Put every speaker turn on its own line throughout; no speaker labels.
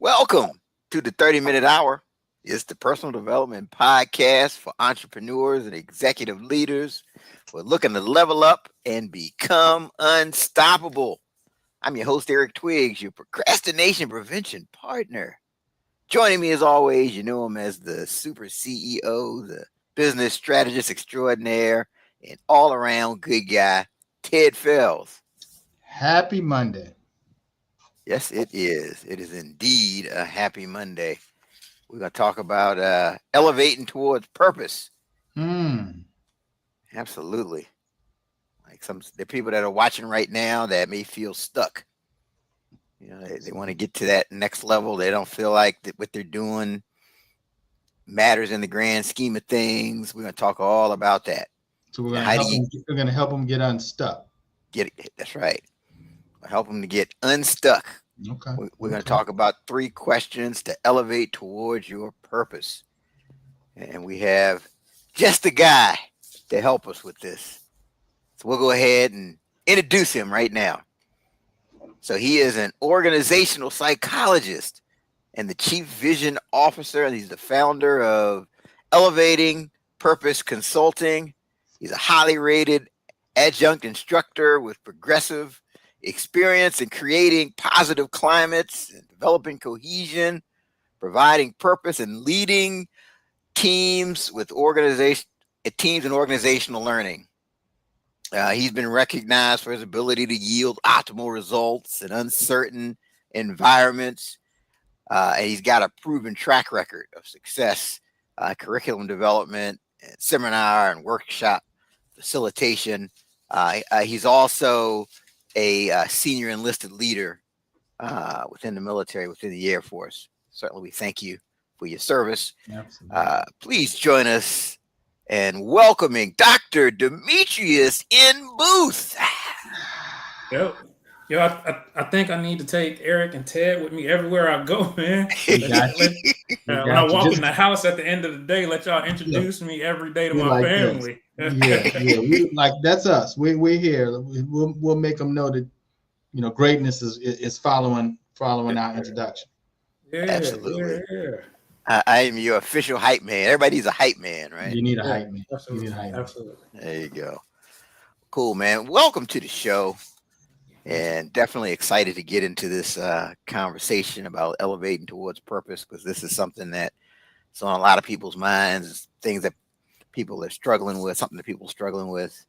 Welcome to the 30-minute hour. It's the personal development podcast for entrepreneurs and executive leaders who are looking to level up and become unstoppable. I'm your host, Eric Twiggs, your procrastination prevention partner. Joining me as always, you know him as the super CEO, the business strategist extraordinaire, and all around good guy, Ted Fells.
Happy Monday.
Yes, it is. It is indeed a happy Monday. We're going to talk about elevating towards purpose. Absolutely. Like the people that are watching right now that may feel stuck. You know, they want to get to that next level. They don't feel like what they're doing matters in the grand scheme of things. We're going to talk all about that.
So we're going to help them get unstuck.
That's right. We'll help them to get unstuck.
Okay.
We're going to talk about 3 questions to elevate towards your purpose. And we have just the guy to help us with this. So we'll go ahead and introduce him right now. So he is an organizational psychologist and the chief vision officer. And he's the founder of Elevating Purpose Consulting. He's a highly rated adjunct instructor with progressive experience in creating positive climates and developing cohesion, providing purpose, and leading teams with teams and organizational learning. He's been recognized for his ability to yield optimal results in uncertain environments. And he's got a proven track record of success, curriculum development, and seminar and workshop facilitation. He's also a senior enlisted leader within the military, within the Air Force. Certainly, we thank you for your service. Please join us in welcoming Dr. Demetrius in booth.
Yo, I think I need to take Eric and Ted with me everywhere I go, man. When I walk in the house at the end of the day, let y'all introduce me every day to my family.
Like that's us. We're here. We'll make them know that greatness is following our introduction.
Yeah, absolutely. Yeah. I am your official hype man. Everybody needs a hype man, right?
You need a hype man.
Absolutely.
There you go. Cool, man. Welcome to the show. And definitely excited to get into this conversation about elevating towards purpose, because this is something that's on a lot of people's minds, things that people are struggling with, something that people are struggling with.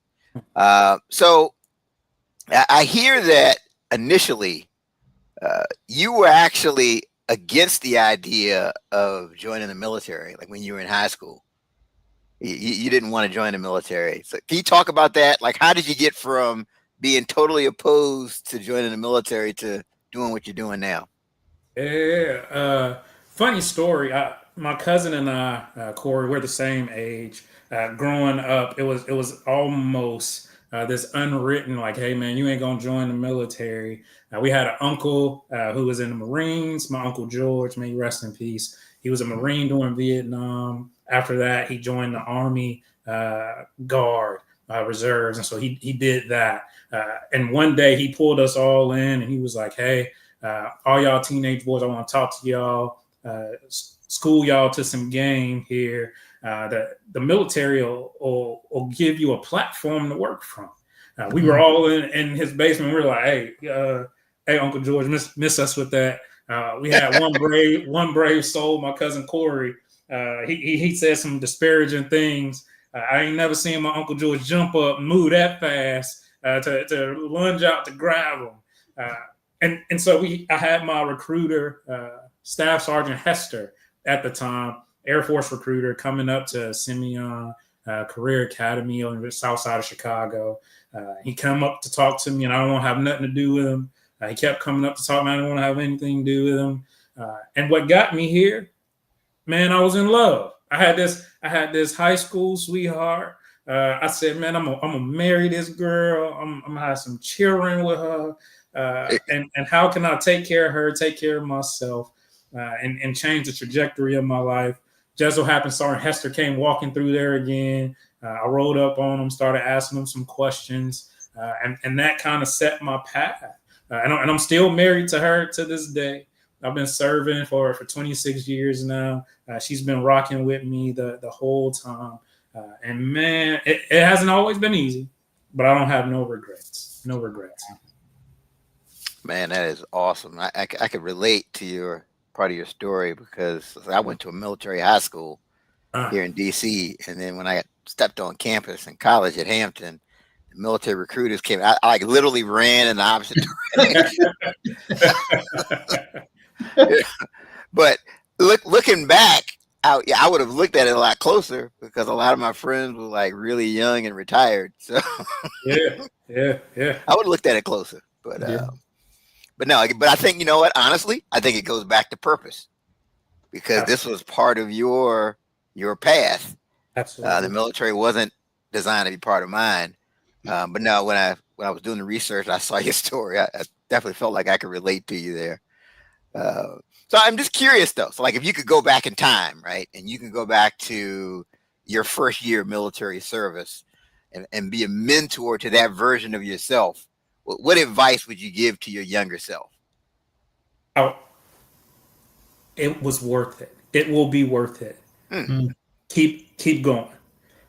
So I hear that initially you were actually against the idea of joining the military, like when you were in high school. You didn't want to join the military. So can you talk about that? Like, how did you get from being totally opposed to joining the military to doing what you're doing now?
Yeah. Funny story. My cousin and I, Corey, we're the same age. Growing up, it was almost this unwritten, like, hey, man, you ain't going to join the military. We had an uncle who was in the Marines, my Uncle George, may he rest in peace. He was a Marine during Vietnam. After that, he joined the Army Guard Reserves. And so he did that. And one day he pulled us all in and he was like, hey, all y'all teenage boys, I want to talk to y'all, school y'all to some game here. The military will give you a platform to work from. We were all in his basement. We were like, hey, Uncle George, miss us with that. We had one brave soul, my cousin Corey. He said some disparaging things. I ain't never seen my Uncle George jump up and move that fast to lunge out to grab him. And so I had my recruiter, Staff Sergeant Hester at the time, Air Force recruiter, coming up to Simeon Career Academy on the south side of Chicago. He come up to talk to me, and I don't want to have nothing to do with him. He kept coming up to talk to me. I didn't want to have anything to do with him. And what got me here, man, I was in love. I had this high school sweetheart. I said, man, I'm gonna marry this girl. I'm gonna have some children with her. And how can I take care of her, take care of myself, and change the trajectory of my life? Just so happened, Sergeant Hester came walking through there again. I rolled up on him, started asking him some questions, and that kind of set my path. And I'm still married to her to this day. I've been serving for 26 years now. She's been rocking with me the whole time. And man, it hasn't always been easy, but I don't have no regrets. No regrets.
Man, that is awesome. I could relate to your part of your story because I went to a military high school here in DC, and then when I stepped on campus in college at Hampton, the military recruiters came. I like literally ran in the opposite direction. But looking back, I would have looked at it a lot closer because a lot of my friends were like really young and retired. So
yeah.
I would have looked at it closer. But no, but I think, you know what, honestly, I think it goes back to purpose because this was part of your path.
Absolutely.
The military wasn't designed to be part of mine. But no, when I was doing the research, I saw your story. I definitely felt like I could relate to you there. So I'm just curious though. So like if you could go back in time, right? And you can go back to your first year of military service and be a mentor to that version of yourself, what advice would you give to your younger self?
Oh, it was worth it. It will be worth it. Keep going.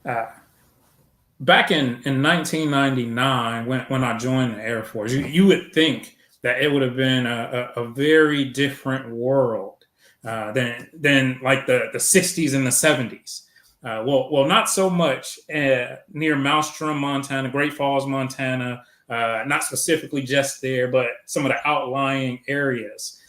Back in 1999, when I joined the Air Force, you would think that it would have been a very different world than like the 60s and the 70s. Well, not so much near Maelstrom, Montana, Great Falls, Montana, not specifically just there, but some of the outlying areas.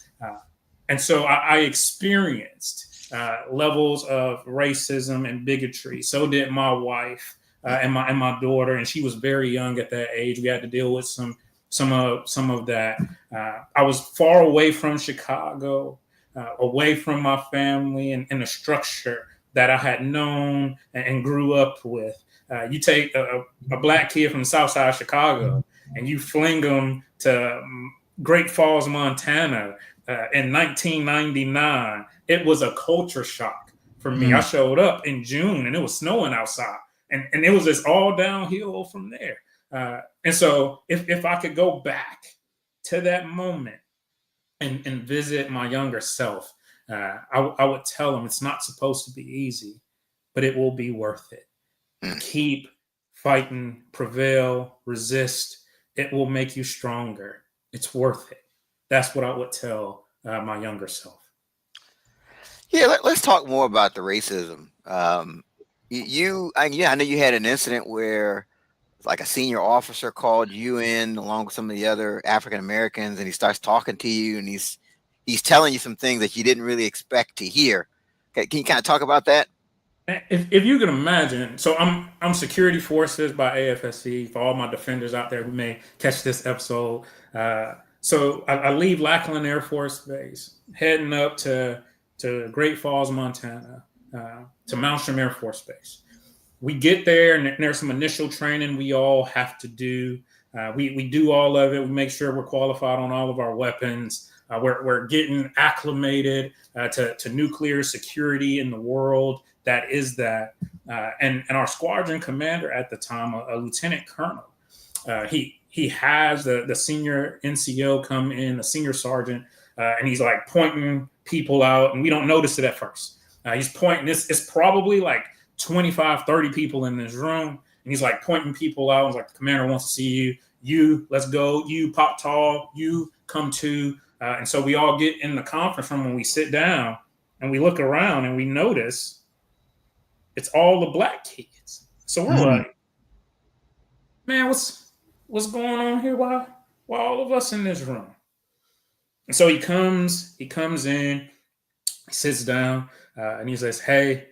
And so I experienced levels of racism and bigotry. So did my wife and my daughter, and she was very young at that age. We had to deal with some of that. I was far away from Chicago, away from my family and the structure that I had known and grew up with. You take a black kid from the south side of Chicago and you fling them to Great Falls, Montana in 1999. It was a culture shock for me. I showed up in June and it was snowing outside, and it was just all downhill from there. And so if I could go back to that moment and visit my younger self, I would tell him it's not supposed to be easy, but it will be worth it. Keep fighting, prevail, resist. It will make you stronger. It's worth it. That's what I would tell my younger self.
Yeah, let's talk more about the racism. I know you had an incident where like a senior officer called you in along with some of the other African Americans, and he starts talking to you, and he's telling you some things that you didn't really expect to hear. Okay, can you kind of talk about that?
If you can imagine, so I'm security forces by AFSC for all my defenders out there who may catch this episode. So I leave Lackland Air Force Base, heading up to Great Falls, Montana, to Maelstrom Air Force Base. We get there, and there's some initial training we all have to do. We do all of it. We make sure we're qualified on all of our weapons. We're getting acclimated to nuclear security in the world. That is that. And our squadron commander at the time, a lieutenant colonel, he has the senior NCO come in, the senior sergeant, and he's like pointing people out, and we don't notice it at first. He's pointing. It's probably like 25, 30 people in this room, and he's like pointing people out. He's like, the commander wants to see you. You, let's go. You, pop tall. You, come to. And so we all get in the conference room and we sit down and we look around and we notice it's all the black kids. So we're like, man, what's going on here? Why all of us in this room? And so he comes in, he sits down, and he says, hey,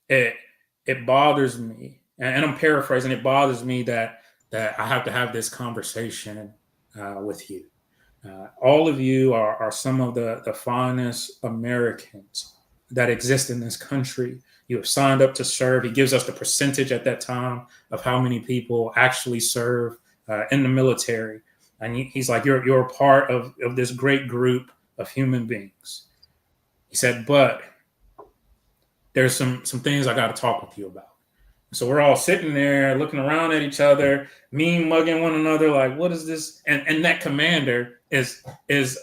it bothers me. And I'm paraphrasing, it bothers me that I have to have this conversation with you. All of you are some of the finest Americans that exist in this country. You have signed up to serve. He gives us the percentage at that time of how many people actually serve in the military. And he's like, you're a part of this great group of human beings. He said, but there's some things I got to talk with you about. So we're all sitting there looking around at each other, mean mugging one another, like, what is this? And that commander is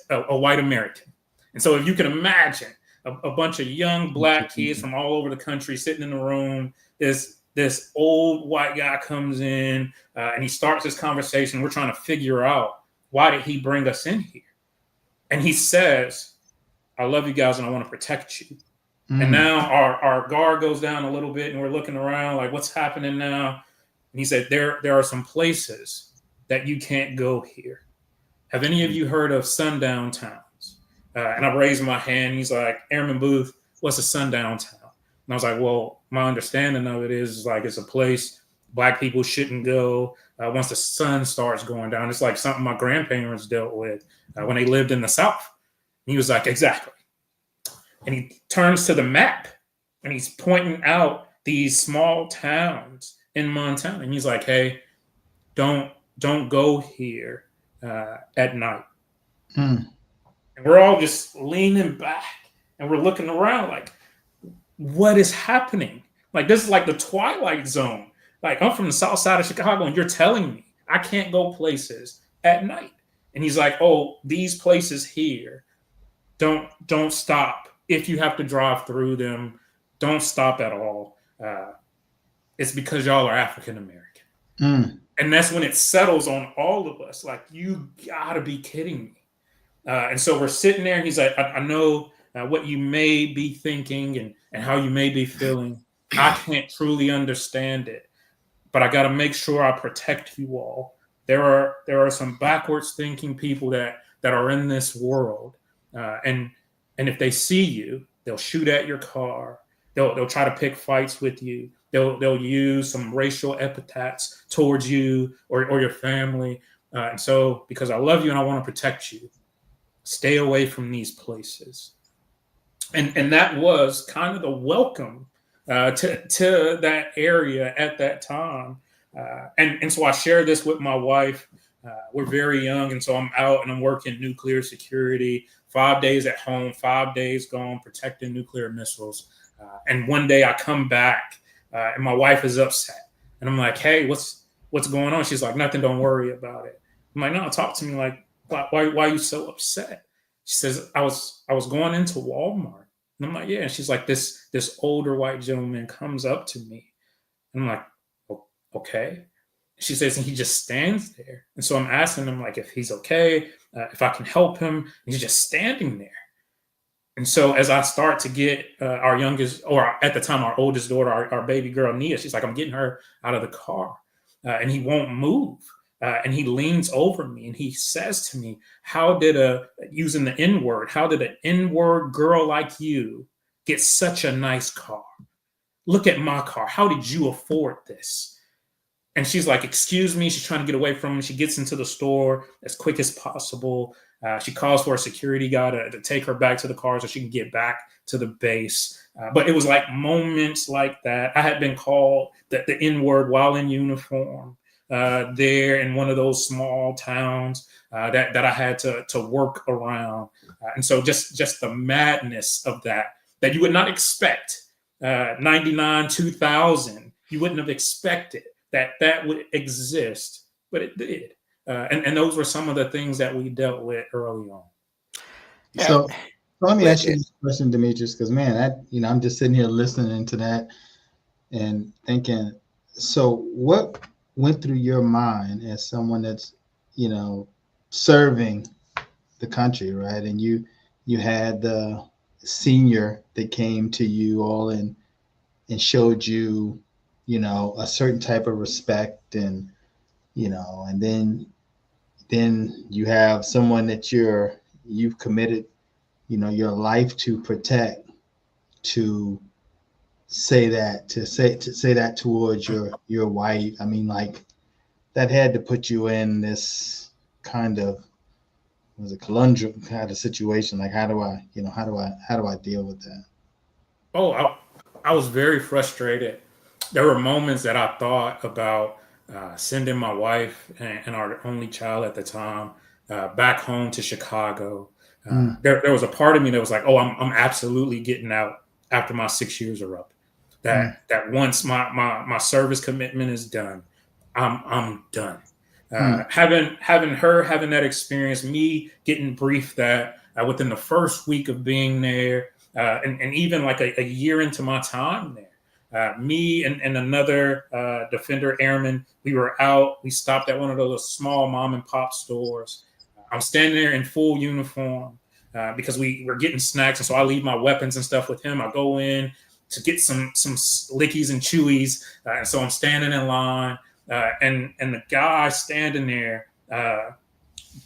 a white American. And so if you can imagine a bunch of young black kids from all over the country sitting in the room, this old white guy comes in and he starts this conversation. We're trying to figure out, why did he bring us in here? And he says, I love you guys and I want to protect you. And now our guard goes down a little bit and we're looking around like, what's happening now? And he said, there are some places that you can't go here. Have any of you heard of sundown towns? And I raised my hand. He's like, Airman Booth, what's a sundown town? And I was like, well, my understanding of it is like, it's a place Black people shouldn't go once the sun starts going down. It's like something my grandparents dealt with when they lived in the South. And he was like, exactly. And he turns to the map and he's pointing out these small towns in Montana. And he's like, hey, don't go here at night. And we're all just leaning back and we're looking around like, what is happening? Like, this is like the Twilight Zone. Like, I'm from the south side of Chicago and you're telling me I can't go places at night. And he's like, oh, these places here, don't stop. If you have to drive through them, don't stop at all. It's because y'all are African American. And that's when it settles on all of us. Like, you gotta be kidding me. And so we're sitting there and he's like, I know what you may be thinking and how you may be feeling. I can't truly understand it, but I gotta make sure I protect you all. There are some backwards thinking people that are in this world. And if they see you, they'll shoot at your car. They'll try to pick fights with you. They'll use some racial epithets towards you or your family. And so, because I love you and I want to protect you, stay away from these places. And that was kind of the welcome to that area at that time. And so I share this with my wife. We're very young, and so I'm out and I'm working nuclear security, 5 days at home, 5 days gone, protecting nuclear missiles. And one day I come back and my wife is upset. And I'm like, hey, what's going on? She's like, nothing, don't worry about it. I'm like, no, talk to me. Like, why are you so upset? She says, I was going into Walmart. And I'm like, yeah. And she's like, this older white gentleman comes up to me. And I'm like, okay. She says, and he just stands there. And so I'm asking him, like, if he's okay, if I can help him. And he's just standing there. And so as I start to get our youngest, or at the time, our oldest daughter, our baby girl, Nia, she's like, I'm getting her out of the car. And he won't move. And he leans over me and he says to me, using the N-word, how did an N-word girl like you get such a nice car? Look at my car. How did you afford this? And she's like, excuse me. She's trying to get away from him. She gets into the store as quick as possible. She calls for a security guy to take her back to the car so she can get back to the base. But it was like moments like that. I had been called the N-word while in uniform there in one of those small towns that I had to work around. And so just the madness of that you would not expect. 99, 2000, you wouldn't have expected that would exist, but it did. And those were some of the things that we dealt with early on.
So let me ask you this question, Demetrius, because man, I'm just sitting here listening to that and thinking, so what went through your mind as someone that's, serving the country, right? And you had the senior that came to you all and showed you, a certain type of respect and then you have someone that you've committed, your life to protect, to say that towards your wife. I mean, like, that had to put you in this kind of, was a conundrum kind of situation. Like, how do I deal with that?
Oh, I was very frustrated. There were moments that I thought about sending my wife and our only child at the time back home to Chicago. There was a part of me that was like, oh, I'm absolutely getting out after my 6 years are up. that once my service commitment is done, I'm done. Having that experience, me getting briefed that within the first week of being there, and even like a year into my time there, me and another Defender airman, we were out. We stopped at one of those small mom and pop stores. I'm standing there in full uniform because we were getting snacks, and so I leave my weapons and stuff with him. I go in to get some lickies and chewies, and so I'm standing in line, and the guy standing there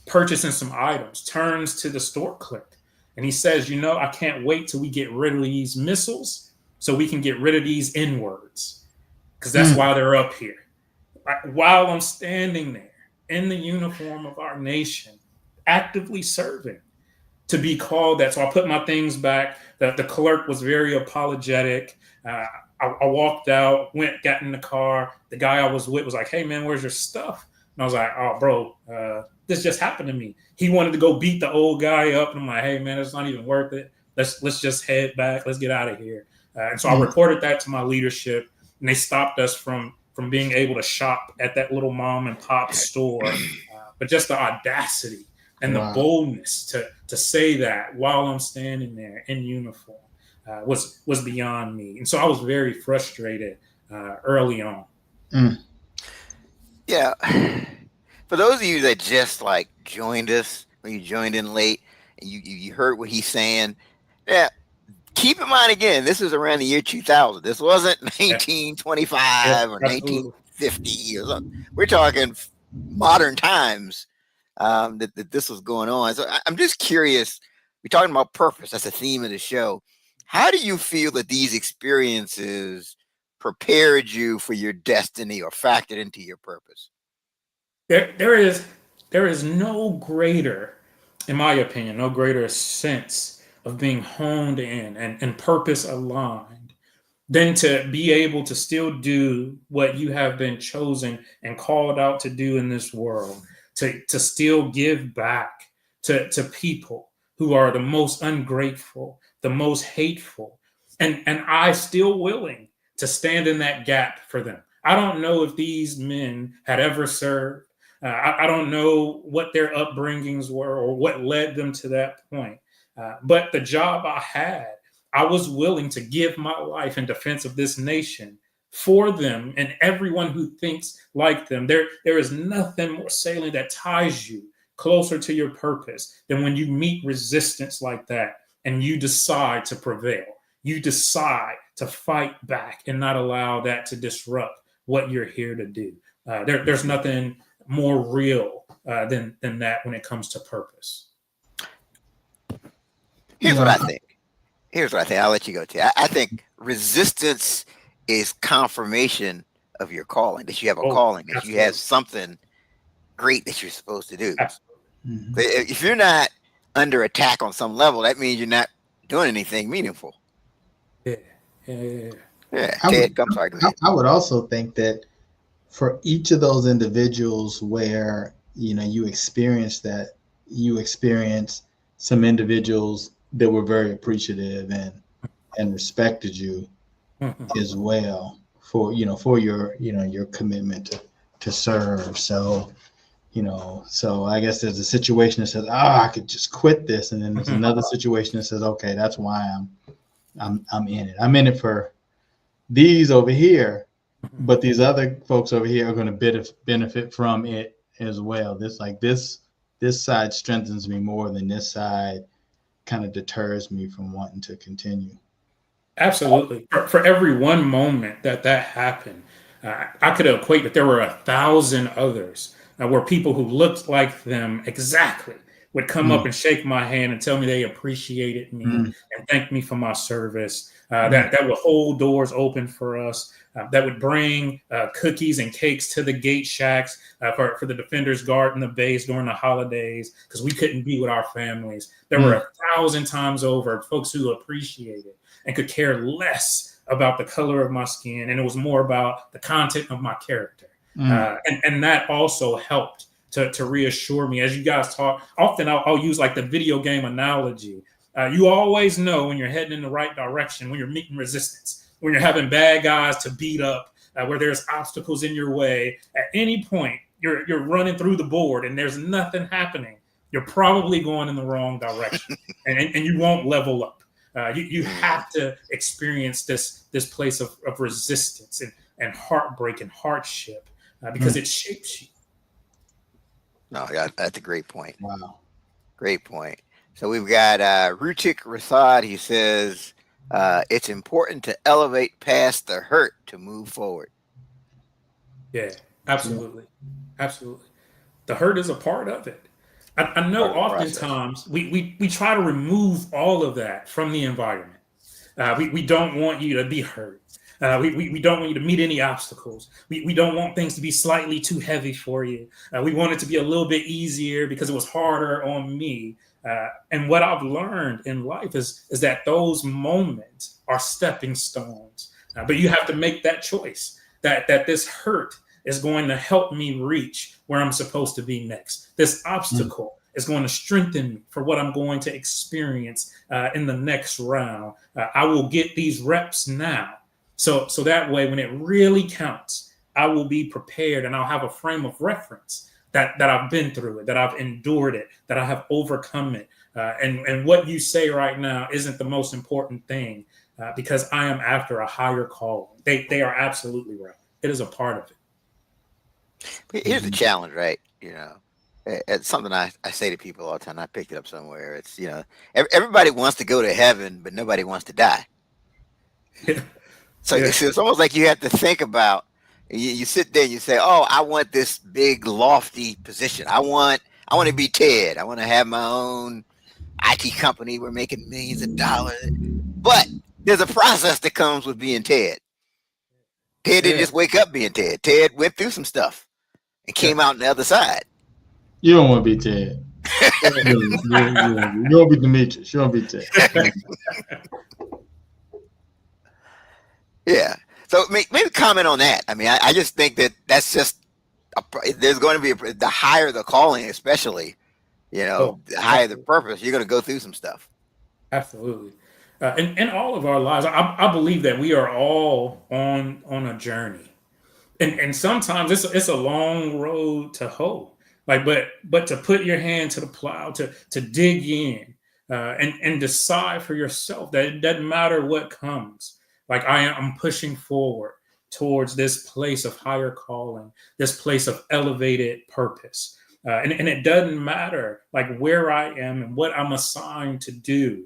purchasing some items turns to the store clerk, and he says, I can't wait till we get rid of these missiles so we can get rid of these N-words, because that's why they're up here. While I'm standing there in the uniform of our nation, actively serving, to be called that. So I put my things back. The clerk was very apologetic. I walked out, got in the car. The guy I was with was like, "Hey man, where's your stuff?" And I was like, "Oh bro, this just happened to me." He wanted to go beat the old guy up, and I'm like, "Hey man, it's not even worth it. Let's just head back. Let's get out of here." And so I reported that to my leadership, and they stopped us from being able to shop at that little mom and pop store. But just the audacity and the boldness to say that while I'm standing there in uniform was beyond me. And so I was very frustrated early on.
Yeah. For those of you that just like joined us, when you joined in late and you heard what he's saying, yeah, keep in mind again, this was around the year 2000. This wasn't 1925 or 1950 or something. We're talking modern times. That this was going on. So I'm just curious, we're talking about purpose. That's the theme of the show. How do you feel that these experiences prepared you for your destiny or factored into your purpose?
There is no greater, in my opinion, no greater sense of being honed in and purpose aligned than to be able to still do what you have been chosen and called out to do in this world. To still give back to people who are the most ungrateful, the most hateful, and I still willing to stand in that gap for them. I don't know if these men had ever served. I don't know what their upbringings were or what led them to that point. But the job I had, I was willing to give my life in defense of this nation for them and everyone who thinks like them. There is nothing more salient that ties you closer to your purpose than when you meet resistance like that and you decide to prevail. You decide to fight back and not allow that to disrupt what you're here to do. There's nothing more real than that when it comes to purpose.
Here's what I think. I'll let you go to. I think resistance is confirmation of your calling, that you have a calling, that you have something great that you're supposed to do. Mm-hmm. If you're not under attack on some level, that means you're not doing anything meaningful.
Yeah.
Ted, I would also think that for each of those individuals where you experience some individuals that were very appreciative and respected you as well for your commitment to serve. So I guess there's a situation that says, I could just quit this, and then there's another situation that says, okay, that's why I'm in it. I'm in it for these over here, but these other folks over here are going to benefit from it as well. This side strengthens me more than this side kind of deters me from wanting to continue.
Absolutely. For every one moment that happened, I could equate that there were 1,000 others where people who looked like them exactly would come up and shake my hand and tell me they appreciated me and thank me for my service. That would hold doors open for us. That would bring cookies and cakes to the gate shacks for the Defenders Guard in the base during the holidays because we couldn't be with our families. There were 1,000 times over folks who appreciated and could care less about the color of my skin, and it was more about the content of my character. And that also helped to reassure me. As you guys talk, often I'll use like the video game analogy. You always know when you're heading in the right direction when you're meeting resistance. when you're having bad guys to beat up, where there's obstacles in your way, at any point you're running through the board and there's nothing happening, you're probably going in the wrong direction, and you won't level up. You have to experience this place of resistance and heartbreak and hardship, because it shapes you.
No, that's a great point.
Wow.
Great point. So we've got Ruchik Rasad. He says it's important to elevate past the hurt to move forward.
Yeah, absolutely. Absolutely. The hurt is a part of it. I know oftentimes we try to remove all of that from the environment. We don't want you to be hurt. We don't want you to meet any obstacles. We don't want things to be slightly too heavy for you. We want it to be a little bit easier because it was harder on me. And what I've learned in life is that those moments are stepping stones. But you have to make that choice that this hurt is going to help me reach where I'm supposed to be next. This obstacle is going to strengthen me for what I'm going to experience in the next round. I will get these reps now. So that way, when it really counts, I will be prepared and I'll have a frame of reference that I've been through it, that I've endured it, that I have overcome it. And what you say right now isn't the most important thing, because I am after a higher calling. They are absolutely right. It is a part of it.
Here's the challenge, right? It's something I say to people all the time. I picked it up somewhere. It's, everybody wants to go to heaven, but nobody wants to die. So it's almost like you have to think about, you sit there and you say, oh, I want this big lofty position. I want to be Ted. I want to have my own IT company. We're making millions of dollars. But there's a process that comes with being Ted. Ted didn't just wake up being Ted. Ted went through some stuff and came out on the other side.
You don't want to be Ted. You don't be Demetrius. You don't be Ted.
Yeah. So maybe comment on that. I mean, I just think that's just there's going to be the higher the calling, especially, the higher the purpose. You're going to go through some stuff.
Absolutely. In all of our lives, I believe that we are all on a journey, and sometimes it's a long road to hoe. But to put your hand to the plow, to dig in, and decide for yourself that it doesn't matter what comes. Like I'm pushing forward towards this place of higher calling, this place of elevated purpose, and it doesn't matter like where I am and what I'm assigned to do.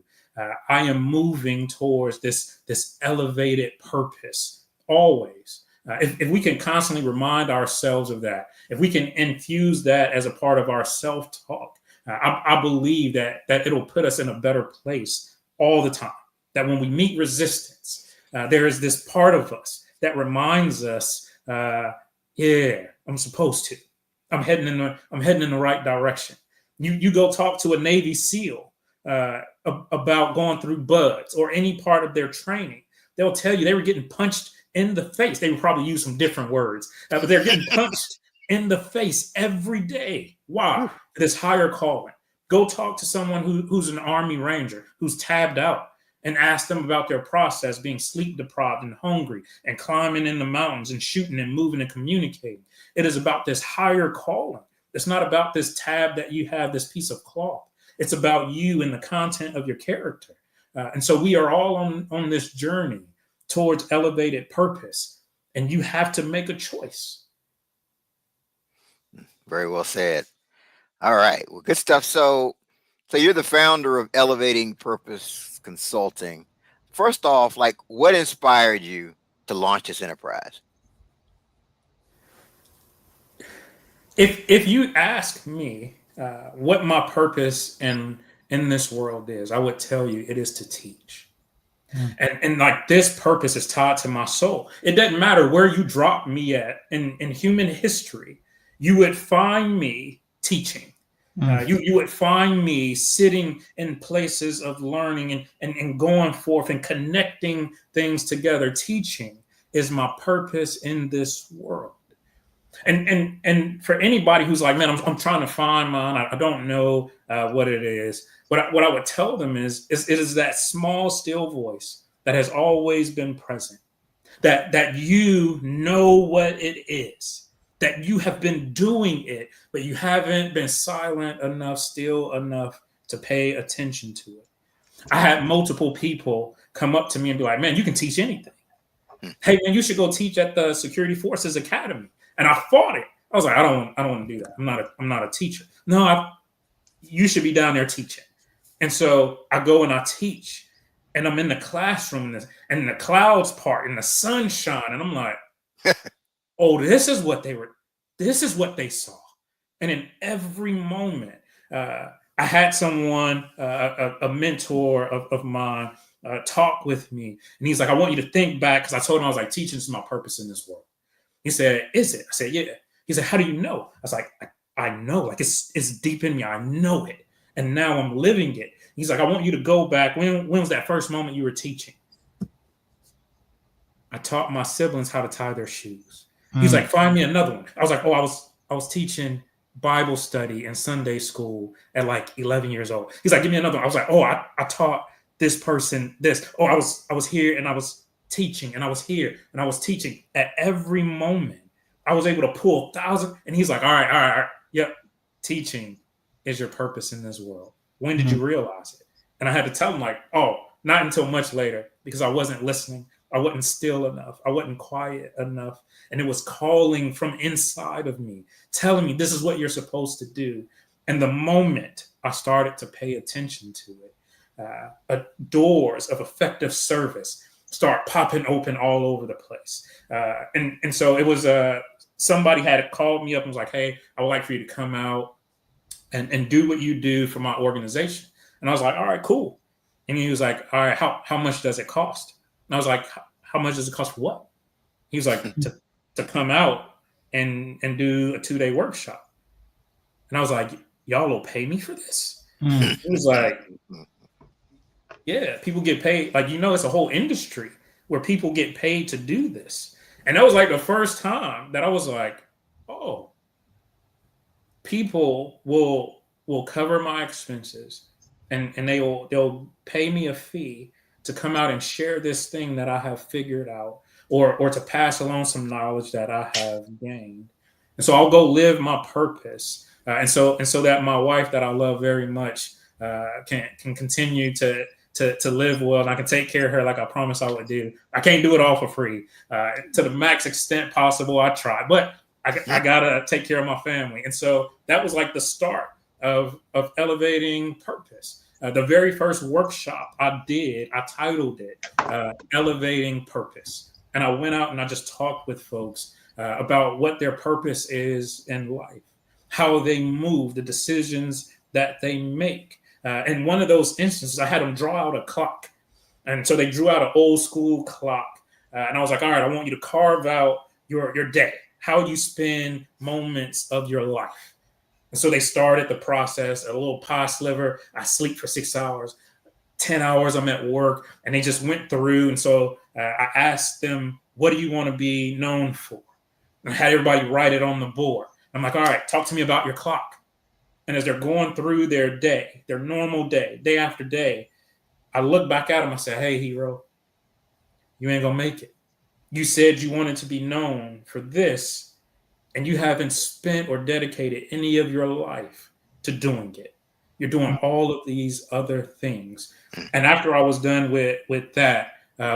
I am moving towards this elevated purpose always. If we can constantly remind ourselves of that, if we can infuse that as a part of our self-talk, I believe that it'll put us in a better place all the time. That when we meet resistance, there is this part of us that reminds us, I'm supposed to. I'm heading in the right direction. You go talk to a Navy SEAL about going through buds or any part of their training. They'll tell you they were getting punched in the face. They would probably use some different words, but they're getting punched in the face every day. Why? This higher calling. Go talk to someone who's an Army Ranger, who's tabbed out, and ask them about their process, being sleep deprived and hungry and climbing in the mountains and shooting and moving and communicating. It is about this higher calling. It's not about this tab that you have, this piece of cloth. It's about you and the content of your character. And so we are all on this journey towards elevated purpose, and you have to make a choice.
Very well said. All right. Well, good stuff. So you're the founder of Elevating Purpose Consulting. First off, like, what inspired you to launch this enterprise?
If you ask me what my purpose in this world is, I would tell you it is to teach. And like this purpose is tied to my soul. It doesn't matter where you drop me at in human history, you would find me teaching. You would find me sitting in places of learning and going forth and connecting things together. Teaching is my purpose in this world. And for anybody who's like, man, I'm trying to find mine. I don't know what it is. What I would tell them is it is that small, still voice that has always been present that you know what it is, that you have been doing it, but you haven't been silent enough, still enough to pay attention to it. I had multiple people come up to me and be like, man, you can teach anything. Hey, man, you should go teach at the Security Forces Academy. And I fought it. I was like, I don't want to do that. I'm not a teacher. No, you should be down there teaching. And so I go and I teach, and I'm in the classroom, and the clouds part and the sun shine, and I'm like, oh, this is what they saw. And in every moment, I had someone, a mentor of mine, talk with me, and he's like, I want you to think back, because I told him, I was like, teaching is my purpose in this world. He said, is it? I said, yeah. He said, how do you know? I was like, I know, like it's deep in me. I know it. And now I'm living it. He's like, I want you to go back. When was that first moment you were teaching? I taught my siblings how to tie their shoes. He's like, find me another one. I was like, oh, I was teaching Bible study and Sunday school at like 11 years old. He's like, give me another one. I was like, oh, I taught this person this. Oh, I was here and I was teaching, and I was here and I was teaching. At every moment, I was able to pull 1,000. And he's like, all right. Yep. Teaching is your purpose in this world. When did you realize it? And I had to tell him, like, oh, not until much later, because I wasn't listening. I wasn't still enough. I wasn't quiet enough. And it was calling from inside of me, telling me this is what you're supposed to do. And the moment I started to pay attention to it, doors of effective service start popping open all over the place. And so it was somebody had called me up and was like, hey, I would like for you to come out and do what you do for my organization. And I was like, all right, cool. And he was like, all right, how much does it cost? And I was like, how much does it cost for what? He was like, to come out and do a 2-day workshop. And I was like, y'all will pay me for this? He was like, yeah, people get paid. Like, it's a whole industry where people get paid to do this. And that was like the first time that I was like, oh, people will cover my expenses, and they'll pay me a fee to come out and share this thing that I have figured out, or to pass along some knowledge that I have gained. And so I'll go live my purpose. And so that my wife, that I love very much, can continue to live well, and I can take care of her like I promised I would do. I can't do it all for free. To the max extent possible, I try, but I gotta take care of my family. And so that was like the start of elevating purpose. The very first workshop I did, I titled it Elevating Purpose. And I went out and I just talked with folks about what their purpose is in life, how they move, the decisions that they make. And one of those instances, I had them draw out a clock. And so they drew out an old school clock. And I was like, all right, I want you to carve out your day, how you spend moments of your life. And so they started the process, a little pie sliver. I sleep for 6 hours, 10 hours I'm at work. And they just went through. And so I asked them, what do you want to be known for? And I had everybody write it on the board. I'm like, all right, talk to me about your clock. And as they're going through their day, their normal day, day after day, I look back at them. I say, hey, hero, you ain't going to make it. You said you wanted to be known for this, and you haven't spent or dedicated any of your life to doing it. You're doing all of these other things. And after I was done with that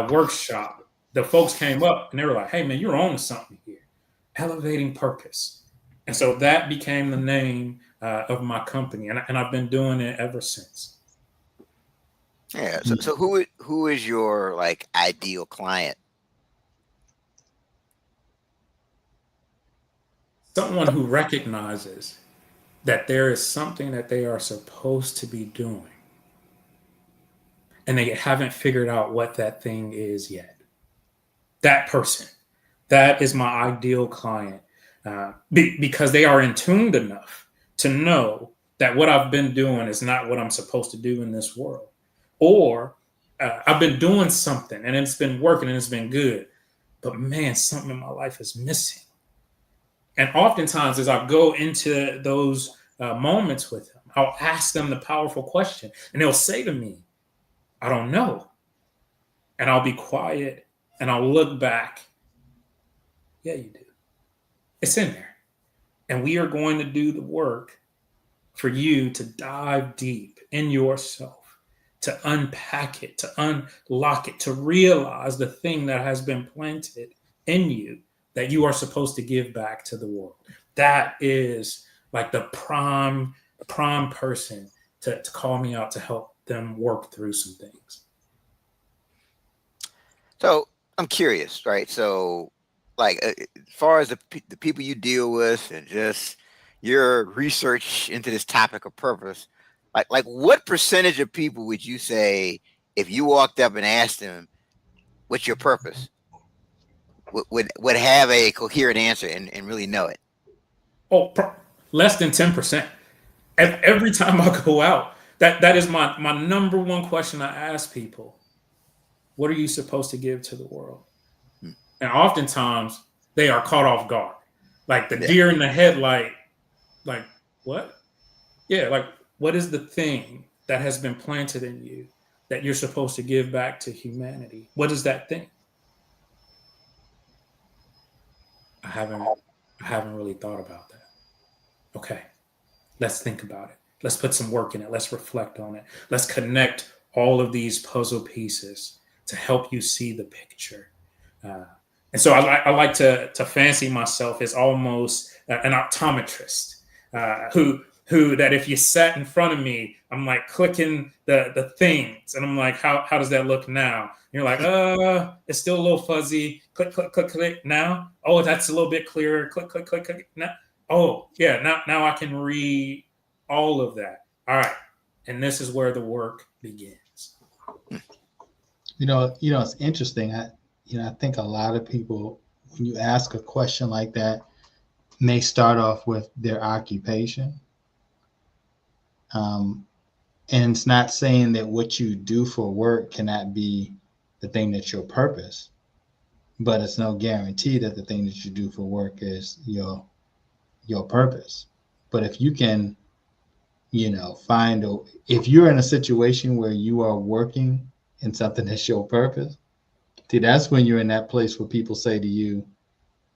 workshop, the folks came up and they were like, hey, man, you're on to something here. Elevating purpose. And so that became the name of my company. And I've been doing it ever since.
Yeah. So who is your like ideal client?
Someone who recognizes that there is something that they are supposed to be doing, and they haven't figured out what that thing is yet. That person, that is my ideal client, because they are in tuned enough to know that what I've been doing is not what I'm supposed to do in this world. Or I've been doing something and it's been working and it's been good, but man, something in my life is missing. And oftentimes as I go into those moments with them, I'll ask them the powerful question and they'll say to me, I don't know. And I'll be quiet and I'll look back. Yeah, you do. It's in there. And we are going to do the work for you to dive deep in yourself, to unpack it, to unlock it, to realize the thing that has been planted in you that you are supposed to give back to the world. That is like the prime person to call me out to help them work through some things.
So I'm curious, right? So, like, as far as the people you deal with, and just your research into this topic of purpose, like what percentage of people would you say, if you walked up and asked them, "What's your purpose?" would have a coherent answer and really know it?
Oh, less than 10%. Every time I go out, that is my number one question I ask people. What are you supposed to give to the world?
Hmm.
And oftentimes they are caught off guard. Like the
Yeah.
deer in the headlight, like, what? Yeah, like, what is the thing that has been planted in you that you're supposed to give back to humanity? What is that thing? I haven't really thought about that. Okay, let's think about it. Let's put some work in it. Let's reflect on it. Let's connect all of these puzzle pieces to help you see the picture. And so I like to fancy myself as almost an optometrist who that if you sat in front of me, I'm like clicking the things, and I'm like, how does that look now? And you're like, it's still a little fuzzy. Click, click, click, click. Now, oh, that's a little bit clearer. Click, click, click, click. Now, oh, yeah. Now I can read all of that. All right, and this is where the work begins.
It's interesting. I think a lot of people, when you ask a question like that, may start off with their occupation. And it's not saying that what you do for work cannot be the thing that's your purpose, but it's no guarantee that the thing that you do for work is your purpose. But if you can, if you're in a situation where you are working in something that's your purpose, see, that's when you're in that place where people say to you,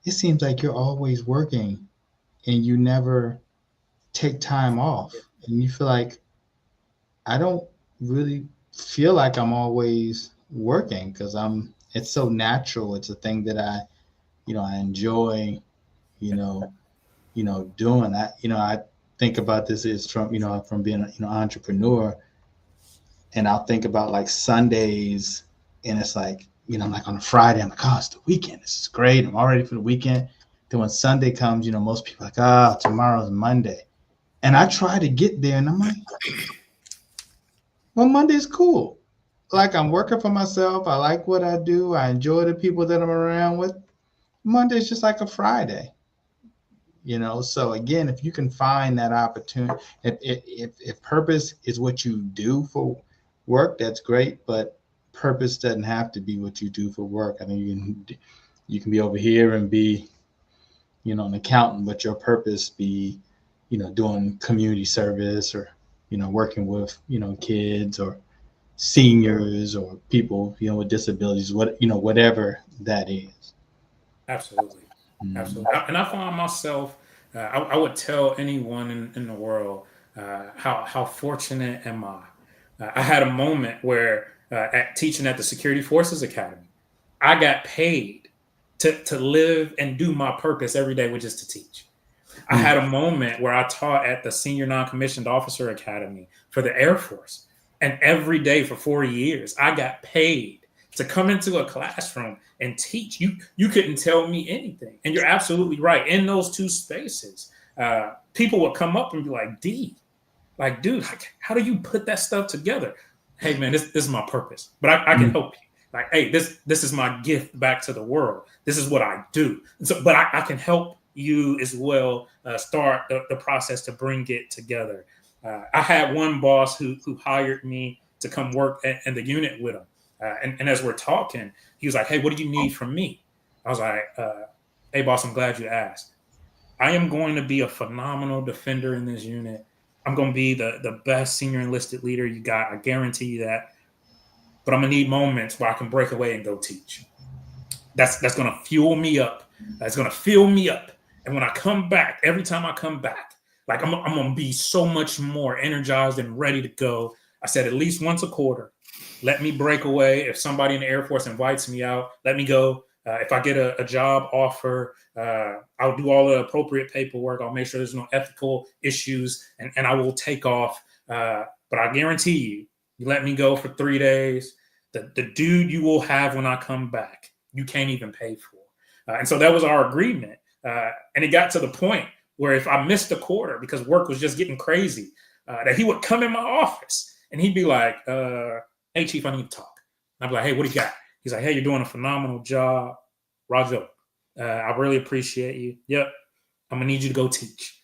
it seems like you're always working and you never take time off. And you feel like, I don't really feel like I'm always working because it's so natural. It's a thing that I enjoy, doing. I think about this is from being an entrepreneur, and I'll think about like Sundays, and it's like, like on a Friday, I'm like, oh, it's the weekend. This is great. I'm all ready for the weekend. Then when Sunday comes, most people are like, tomorrow's Monday. And I try to get there, and I'm like, well, Monday's cool. Like, I'm working for myself. I like what I do. I enjoy the people that I'm around with. Monday's just like a Friday. So again, if you can find that opportunity, if purpose is what you do for work, that's great. But purpose doesn't have to be what you do for work. I mean, you can be over here and be, an accountant, but your purpose be, doing community service, or, working with, kids or seniors or people, with disabilities, whatever that is.
Absolutely. Absolutely. And I find myself, I would tell anyone in the world, how fortunate am I? I had a moment where at teaching at the Security Forces Academy, I got paid to live and do my purpose every day, which is to teach. I had a moment where I taught at the Senior Non-Commissioned Officer Academy for the Air Force. And every day for 4 years, I got paid to come into a classroom and teach. You couldn't tell me anything. And you're absolutely right. In those two spaces, people would come up and be like, D, like, dude, how do you put that stuff together? Hey, man, this is my purpose. But I can help you. Like, hey, this is my gift back to the world. This is what I do. But I can help you as well start the process to bring it together. I had one boss who hired me to come work in the unit with him. And as we're talking, he was like, hey, what do you need from me? I was like, hey, boss, I'm glad you asked. I am going to be a phenomenal defender in this unit. I'm going to be the best senior enlisted leader you got. I guarantee you that. But I'm going to need moments where I can break away and go teach. That's going to fuel me up. That's going to fill me up. And when I come back, every time I come back, like I'm going to be so much more energized and ready to go. I said at least once a quarter, let me break away. If somebody in the Air Force invites me out, let me go. If I get a job offer, I'll do all the appropriate paperwork. I'll make sure there's no ethical issues, and I will take off. But I guarantee you, you let me go for 3 days, the dude you will have when I come back, you can't even pay for. And so that was our agreement. And it got to the point where if I missed a quarter because work was just getting crazy, that he would come in my office and he'd be like, hey, Chief, I need to talk. I'd be like, hey, what do you got? He's like, hey, you're doing a phenomenal job. Roger, I really appreciate you. Yep, I'm going to need you to go teach.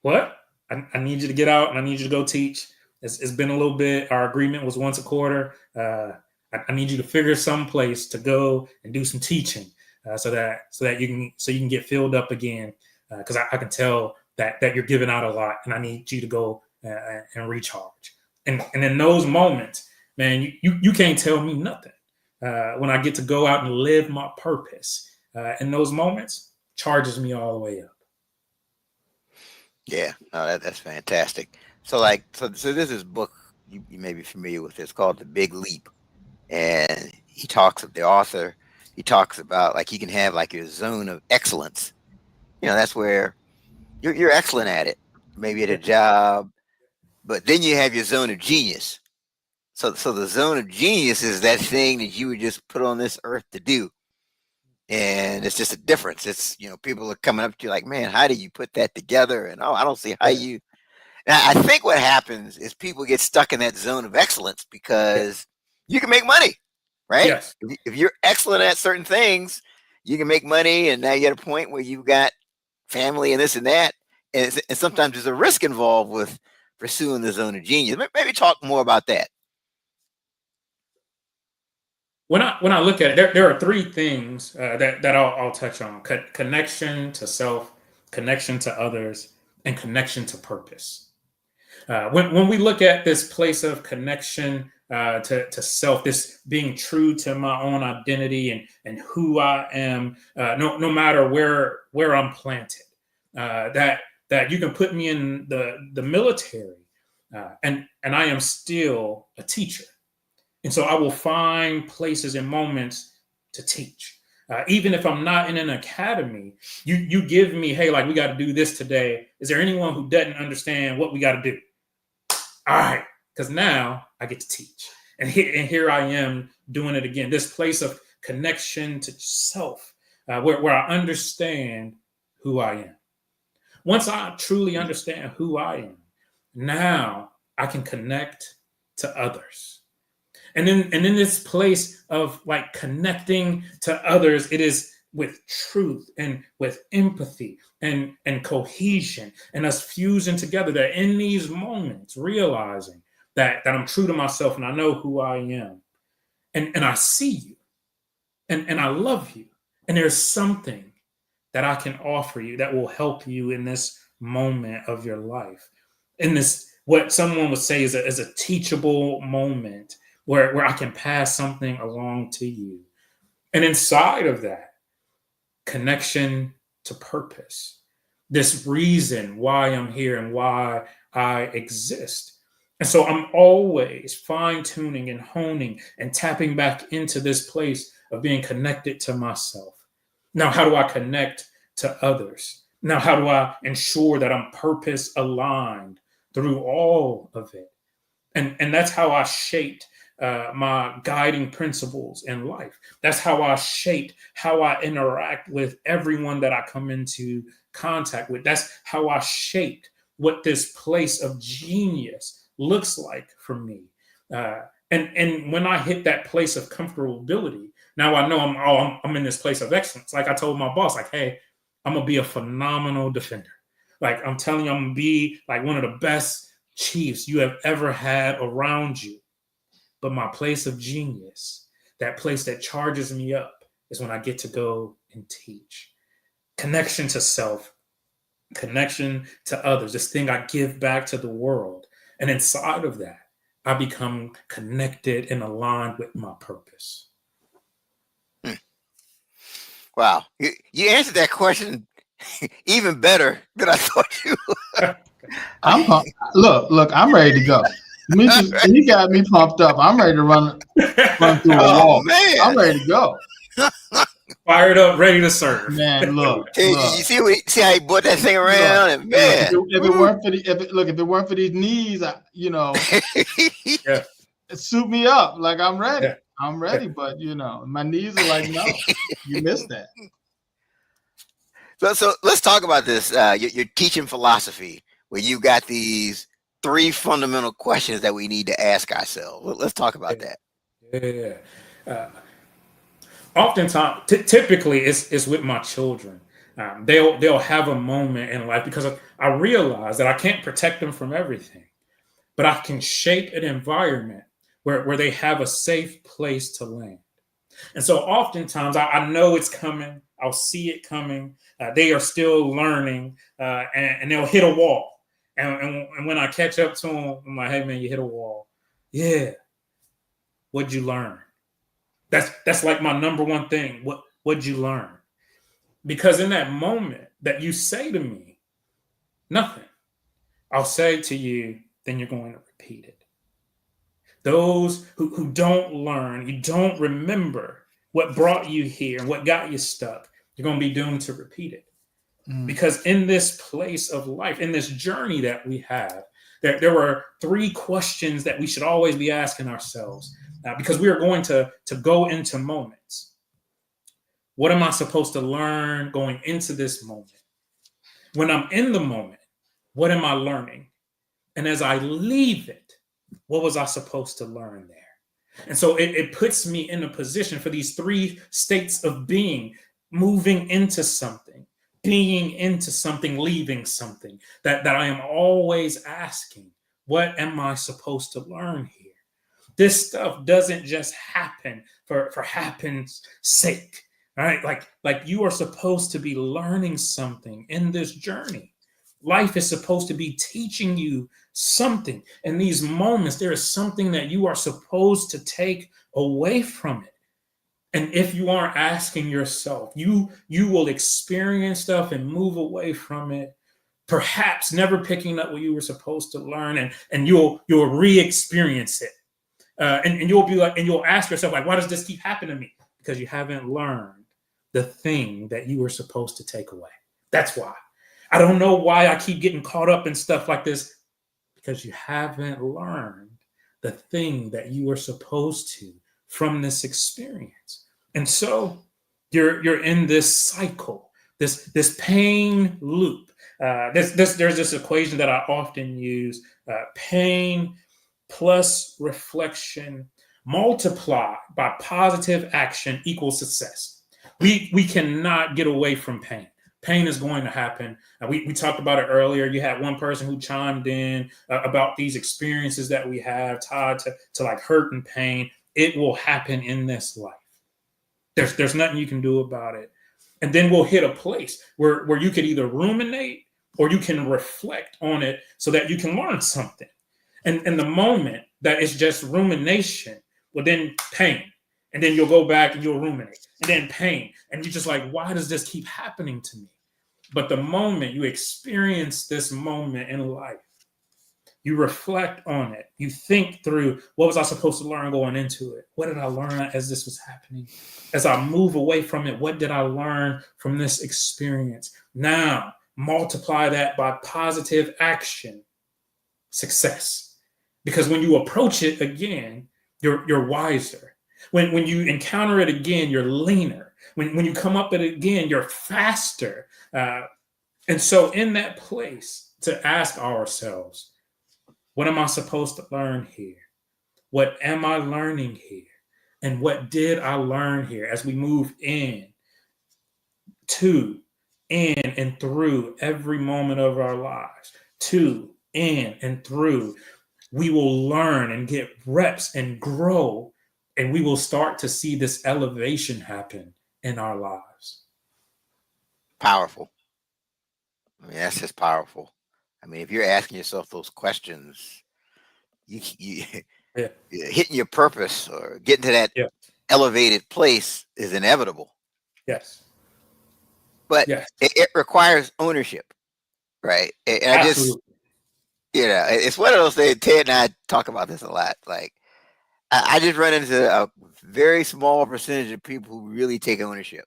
What? I need you to get out and I need you to go teach. It's been a little bit. Our agreement was once a quarter. I need you to figure some place to go and do some teaching so that you can get filled up again. Because I can tell that you're giving out a lot and I need you to go and recharge. And in those moments, man, you can't tell me nothing. When I get to go out and live my purpose, in those moments, charges me all the way up.
Yeah, no, that's fantastic. So this is a book you may be familiar with. It's called The Big Leap, and the author talks about like you can have like your zone of excellence. That's where you're excellent at it, maybe at a job, but then you have your zone of genius. So the zone of genius is that thing that you were just put on this earth to do. And it's just a difference. It's, people are coming up to you like, man, how do you put that together? And I don't see how you. And I think what happens is people get stuck in that zone of excellence because you can make money, right?
Yes.
If you're excellent at certain things, you can make money. And now you're at a point where you've got family and this and that. And sometimes there's a risk involved with pursuing the zone of genius. Maybe talk more about that.
When I look at it, there are three things that I'll touch on: connection to self, connection to others, and connection to purpose. When we look at this place of connection to self, this being true to my own identity and who I am, no matter where I'm planted, that you can put me in the military, and I am still a teacher. And so I will find places and moments to teach. Even if I'm not in an academy, you give me, hey, like we got to do this today. Is there anyone who doesn't understand what we got to do? All right, because now I get to teach. And here I am doing it again. This place of connection to self, where I understand who I am. Once I truly understand who I am, now I can connect to others. And in this place of like connecting to others, it is with truth and with empathy and cohesion and us fusing together, that in these moments, realizing that I'm true to myself and I know who I am. And I see you and I love you. And there's something that I can offer you that will help you in this moment of your life. In this, what someone would say is a teachable moment where I can pass something along to you. And inside of that, connection to purpose, this reason why I'm here and why I exist. And so I'm always fine-tuning and honing and tapping back into this place of being connected to myself. Now, how do I connect to others? Now, how do I ensure that I'm purpose aligned through all of it? And that's how I shaped my guiding principles in life. That's how I shaped how I interact with everyone that I come into contact with. That's how I shaped what this place of genius looks like for me. And when I hit that place of comfortability, now I know I'm in this place of excellence. Like I told my boss, like, hey, I'm gonna be a phenomenal defender. Like I'm telling you, I'm gonna be like one of the best chiefs you have ever had around you. But my place of genius, that place that charges me up, is when I get to go and teach. Connection to self, connection to others, this thing I give back to the world. And inside of that, I become connected and aligned with my purpose.
Wow. You answered that question even better than I thought you would.
I'm pumped. Look, I'm ready to go. Demetrius, he got me pumped up. I'm ready to run through a
Oh,
wall.
man.
I'm ready to go.
Fired up, ready to serve.
Man, look.
You see how he brought that thing around? And man.
If it weren't for if it weren't for these knees,
Yeah.
suit me up. Like I'm ready.
Yeah.
I'm ready, but my knees are like, no, you missed that.
So let's talk about this. Your teaching philosophy, where you got these 3 fundamental questions that we need to ask ourselves. Let's talk about that.
Yeah. Oftentimes, typically, it's with my children. They'll have a moment in life because I realize that I can't protect them from everything, but I can shape an environment where they have a safe place to land. And so oftentimes I know it's coming. I'll see it coming. They are still learning, and they'll hit a wall. And when I catch up to them, I'm like, hey, man, you hit a wall. Yeah. What'd you learn? That's like my number one thing. What'd you learn? Because in that moment that you say to me, nothing, I'll say to you, then you're going to repeat it. Those who don't learn, you don't remember what brought you here and what got you stuck, you're going to be doomed to repeat it. Because in this place of life, in this journey that we have, there were 3 questions that we should always be asking ourselves, because we are going to go into moments. What am I supposed to learn going into this moment? When I'm in the moment, what am I learning? And as I leave it, what was I supposed to learn there? And so it puts me in a position for these 3 states of being, moving into something, being into something, leaving something, that I am always asking, what am I supposed to learn here? This stuff doesn't just happen for happen's sake, right? Like you are supposed to be learning something in this journey. Life is supposed to be teaching you something. In these moments, there is something that you are supposed to take away from it. And if you aren't asking yourself, you will experience stuff and move away from it, perhaps never picking up what you were supposed to learn, and you'll re-experience it. And you'll be like, and you'll ask yourself, like, why does this keep happening to me? Because you haven't learned the thing that you were supposed to take away. That's why. I don't know why I keep getting caught up in stuff like this, because you haven't learned the thing that you were supposed to from this experience. And so you're in this cycle, this pain loop. There's this equation that I often use: pain plus reflection multiplied by positive action equals success. We cannot get away from pain. Pain is going to happen. We talked about it earlier. You had one person who chimed in about these experiences that we have tied to like hurt and pain. It will happen in this life. There's nothing you can do about it. And then we'll hit a place where you could either ruminate or you can reflect on it so that you can learn something. And in the moment that it's just rumination, well, then pain. And then you'll go back and you'll ruminate. And then pain. And you're just like, why does this keep happening to me? But the moment you experience this moment in life, you reflect on it. You think through, what was I supposed to learn going into it? What did I learn as this was happening? As I move away from it, what did I learn from this experience? Now, multiply that by positive action, success. Because when you approach it again, you're wiser. When you encounter it again, you're leaner. When you come up with it again, you're faster. And so in that place, to ask ourselves, what am I supposed to learn here? What am I learning here? And what did I learn here as we move in, and through every moment of our lives, in, and through, we will learn and get reps and grow, and we will start to see this elevation happen in our lives.
Powerful. I mean, that's just powerful. I mean, if you're asking yourself those questions, you hitting your purpose or getting to that elevated place is inevitable.
Yes.
but
Yes,
it requires ownership, right? And I just,
absolutely.
it's one of those things. Ted and I talk about this a lot. Like, I just run into a very small percentage of people who really take ownership.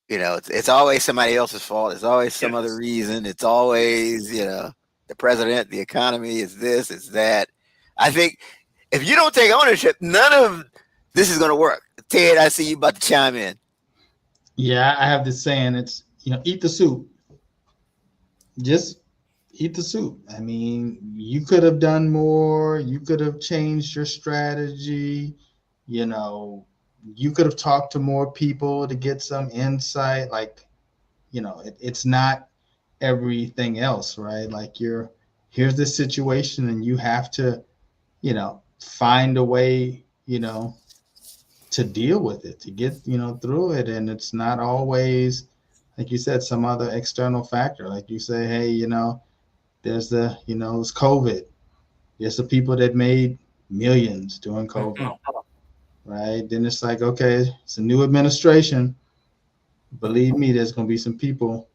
It's always somebody else's fault. It's always some other
Yes.
reason. It's always, the president, the economy, is this, it's that. I think if you don't take ownership, none of this is going to work. Ted, I see you about to chime in.
Yeah, I have this saying. It's eat the soup. Just eat the soup. I mean, you could have done more. You could have changed your strategy. You know, you could have talked to more people to get some insight. Like, it's not everything else, right? Like here's this situation and you have to, find a way, to deal with it, to get, through it. And it's not always, like you said, some other external factor. Like you say, hey, there's it's COVID. There's the people that made millions during COVID,
Mhm.
right? Then it's like, okay, it's a new administration. Believe me, there's going to be some people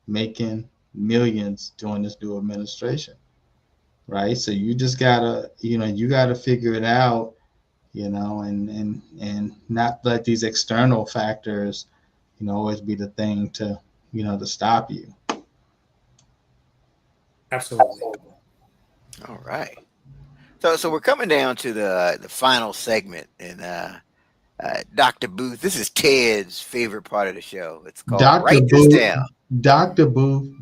making millions during this new administration, right? So you just gotta, you gotta figure it out, and not let these external factors, always be the thing to, to stop you.
Absolutely.
All right. So we're coming down to the final segment, and Dr. Booth, this is Ted's favorite part of the show. It's called
Dr.
Write This
Booth,
Down.
Dr. Booth,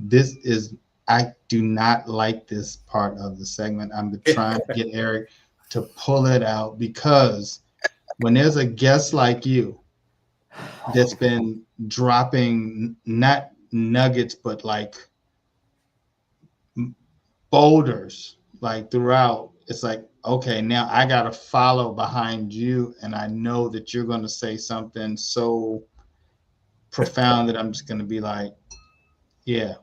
I do not like this part of the segment. I'm trying to get Eric to pull it out because when there's a guest like you that's been dropping not nuggets, but like boulders, like throughout, it's like, okay, now I got to follow behind you. And I know that you're going to say something so profound that I'm just going to be like, yeah.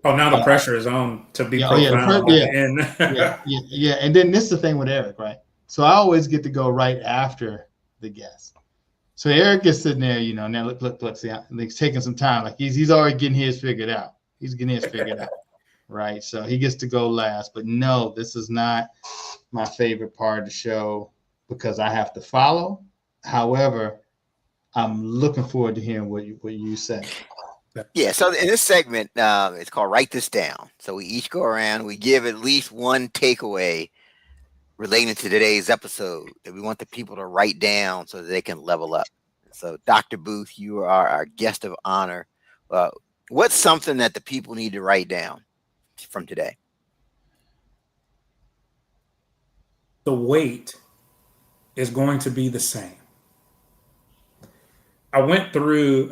Oh, now the
Uh,
pressure is on to be
yeah. Oh, yeah.
profound at
Yeah.
the end.
Yeah. Yeah. Yeah. And then this is the thing with Eric, right? So I always get to go right after the guest. So Eric is sitting there, now look, see, he's taking some time. Like he's already getting his figured out. He's getting his figured out. Right. So he gets to go last. But no, this is not my favorite part of the show because I have to follow. However, I'm looking forward to hearing what you say.
Yeah, so in this segment, it's called Write This Down. So we each go around, we give at least one takeaway relating to today's episode that we want the people to write down so that they can level up. So, Dr. Booth, you are our guest of honor. What's something that the people need to write down from today?
The weight is going to be the same. I went through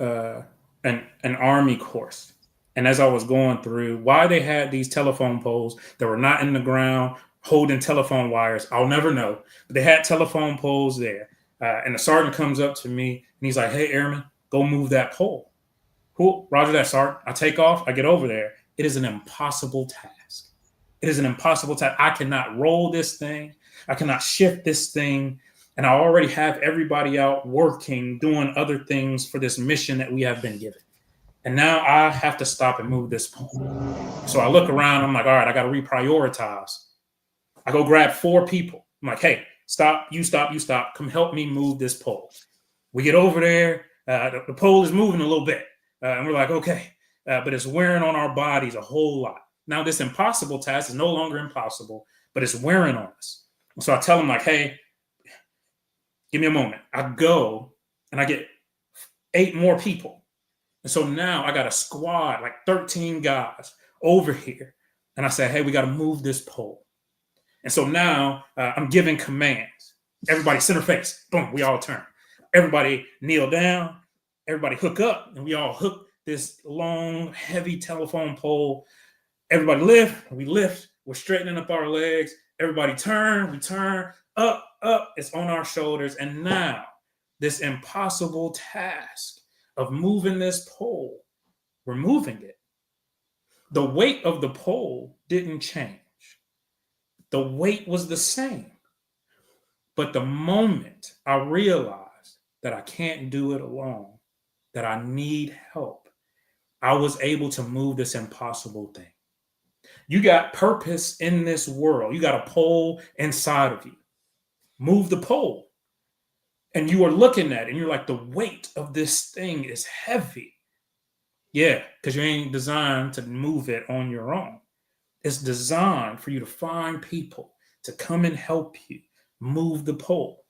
an army course, and as I was going through, why they had these telephone poles that were not in the ground holding telephone wires, I'll never know. But they had telephone poles there, and the sergeant comes up to me and he's like, "Hey, airman, go move that pole." Cool, Roger that, sergeant. I take off. I get over there. It is an impossible task. It is an impossible task. I cannot roll this thing. I cannot shift this thing. And I already have everybody out working, doing other things for this mission that we have been given. And now I have to stop and move this pole. So I look around. I'm like, all right, I got to reprioritize. I go grab 4 people. I'm like, hey, stop, you stop, you stop. Come help me move this pole. We get over there. The pole is moving a little bit. And we're like, okay. But it's wearing on our bodies a whole lot. Now, this impossible task is no longer impossible, but it's wearing on us. So I tell them, like, hey, give me a moment. I go and I get 8 more people. And so now I got a squad, like 13 guys over here. And I say, hey, we got to move this pole. And so now I'm giving commands. Everybody center face. Boom, we all turn. Everybody kneel down. Everybody hook up. And we all hook this long, heavy telephone pole. Everybody lift. We lift. We're straightening up our legs. Everybody turn. We turn. Up, up. It's on our shoulders. And now this impossible task of moving this pole, we're moving it. The weight of the pole didn't change. The weight was the same. But the moment I realized that I can't do it alone, that I need help, I was able to move this impossible thing. You got purpose in this world. You got a pole inside of you. Move the pole. And you are looking at it and you're like, the weight of this thing is heavy. Yeah, because you ain't designed to move it on your own. It's designed for you to find people to come and help you move the pole.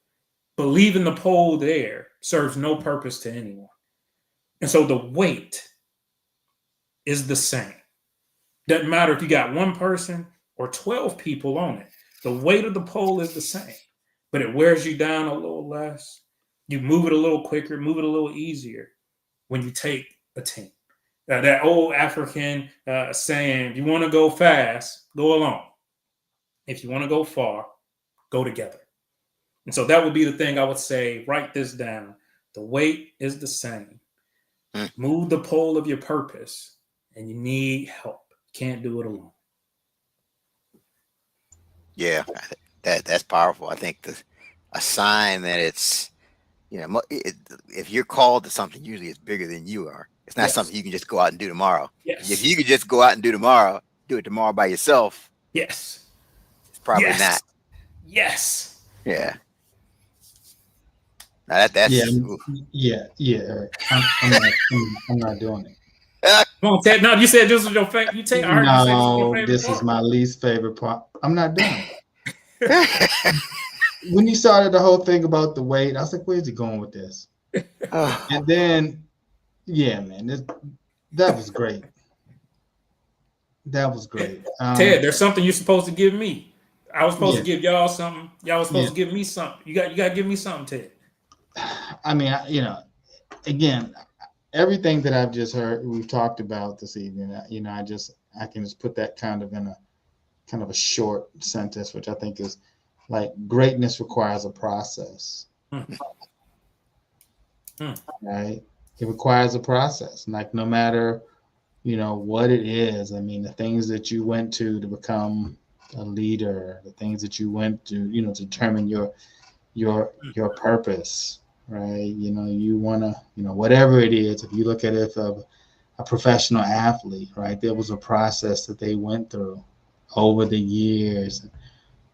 But leaving the pole there serves no purpose to anyone. And so the weight is the same. Doesn't matter if you got one person or 12 people on it. The weight of the pole is the same, but it wears you down a little less. You move it a little quicker, move it a little easier when you take a team. That old African saying, you want to go fast, go alone. If you want to go far, go together. And so that would be the thing I would say, write this down. The weight is the same. Move the pole of your purpose, and you need help. Can't do it alone.
Yeah, that's powerful. I think a sign that it's, if you're called to something, usually it's bigger than you are. It's not something you can just go out and do tomorrow.
Yes.
If you could just go out and do it tomorrow by yourself.
Yes.
It's probably not.
Yes.
Yeah. Now that's
yeah. I'm not doing it.
Come on, Ted. No, you said this was your favorite. You take. I heard you say this was your favorite
this
part.
is my least favorite part. I'm not doing it. When you started the whole thing about the weight, I was like, "Where's he going with this?" And then, yeah, man, that was great. That was great.
Ted, there's something you're supposed to give me. I was supposed to give y'all something. Y'all was supposed to give me something. You got to give me something, Ted.
I mean, again, everything that I've just heard, we've talked about this evening, I can just put that kind of in a short sentence, which I think is like, greatness requires a process. Right? It requires a process. Like, no matter, what it is, I mean, the things that you went to become a leader, the things that you went to, to determine your purpose, right? You want to, whatever it is, if you look at it of a professional athlete, right? There was a process that they went through over the years.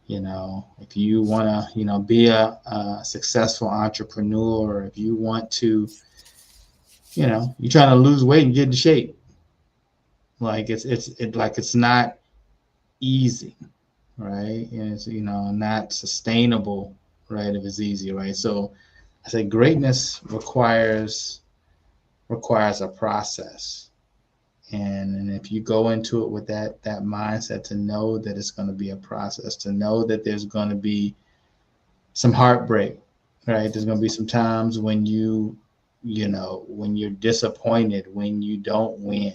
If you want to, be a successful entrepreneur, if you want to, you're trying to lose weight and get in shape. Like it's not easy, right? And it's, not sustainable, right? If it's easy, right? So I say greatness requires a process. And if you go into it with that mindset, to know that it's going to be a process, to know that there's going to be some heartbreak, right? There's going to be some times when when you're disappointed, when you don't win,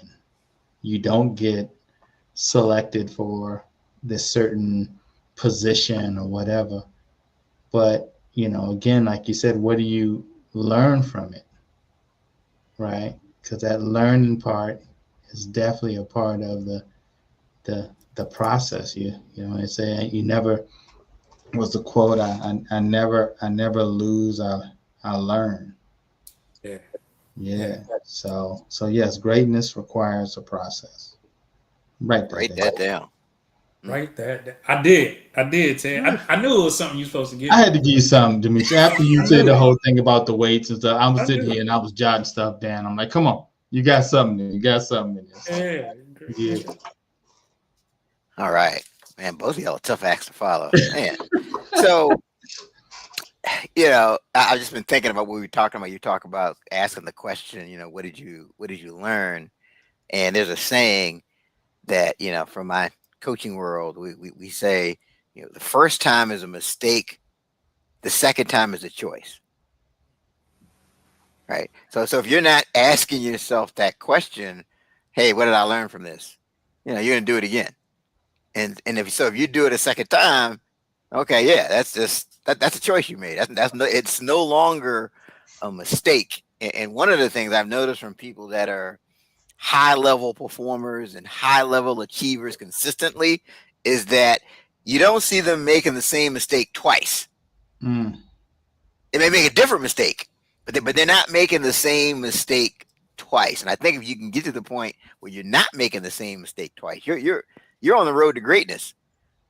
you don't get selected for this certain position or whatever. But, again, like you said, what do you learn from it, right? Because that learning part is definitely a part of the process. I say you never, was the quote, I never lose, I learn. Yeah. So yes, greatness requires a process. Write that
down.
Write that down. I did, Ted. I knew it was something you were supposed to give.
I had to give you something, Demetrius. After you said the whole thing about the weights and stuff, I was sitting here and I was jotting stuff down. I'm like, come on, you got something there. You got something in there. Yeah.
All right, man. Both of y'all are tough acts to follow, man. So, I've just been thinking about what we were talking about. You talk about asking the question, what did you learn? And there's a saying that, from my coaching world, we say, the first time is a mistake, the second time is a choice. Right. So if you're not asking yourself that question, hey, what did I learn from this? You're gonna do it again. And if you do it a second time, okay, yeah, that's a choice you made. It's no longer a mistake. And one of the things I've noticed from people that are high level performers and high level achievers consistently is that you don't see them making the same mistake twice. They may make a different mistake, but they're not making the same mistake twice. And I think if you can get to the point where you're not making the same mistake twice, you're on the road to greatness.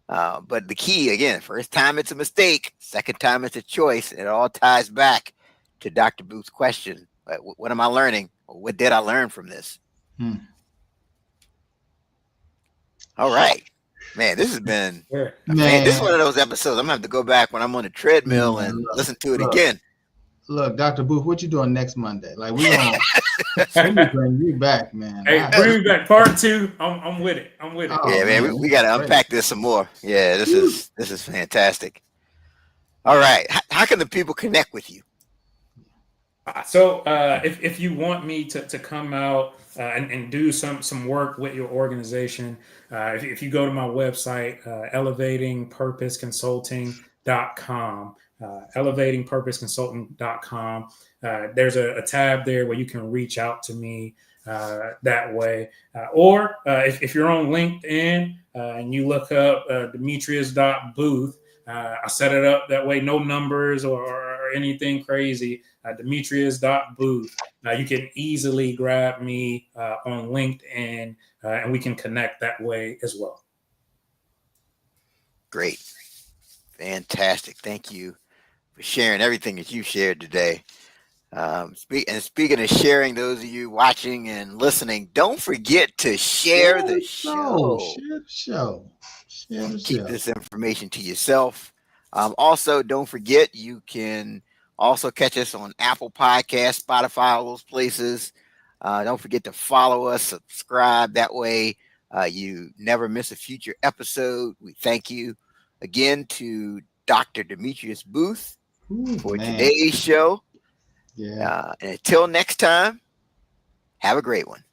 But the key, again, first time it's a mistake, second time it's a choice. And it all ties back to Dr. Booth's question. What am I learning? What did I learn from this? All right. Man, this has been, man, this is one of those episodes. I'm going to have to go back when I'm on the treadmill and listen to it again.
Look, Dr. Booth, what you doing next Monday? Like, we gonna bring you back, man.
Hey, bring me back. Part 2. I'm with it. I'm with it.
Yeah, man, we got to unpack this some more. Yeah, this is fantastic. All right. How can the people connect with you?
So if you want me to come out and do some work with your organization, if you go to my website, elevatingpurposeconsulting.com, elevatingpurposeconsulting.com, there's a tab there where you can reach out to me that way. Or if you're on LinkedIn and you look up Demetrius.booth, I set it up that way, no numbers or anything crazy. Demetrius.booth. You can easily grab me on LinkedIn and we can connect that way as well.
Great. Fantastic. Thank you for sharing everything that you shared today. Speaking of sharing, those of you watching and listening, don't forget to share the show.
Share the show.
Keep this information to yourself. Also, don't forget, you can also catch us on Apple Podcasts, Spotify, all those places. Don't forget to follow us, subscribe. That way you never miss a future episode. We thank you again to Dr. Demetrius Booth for today's show.
Yeah.
And until next time, have a great one.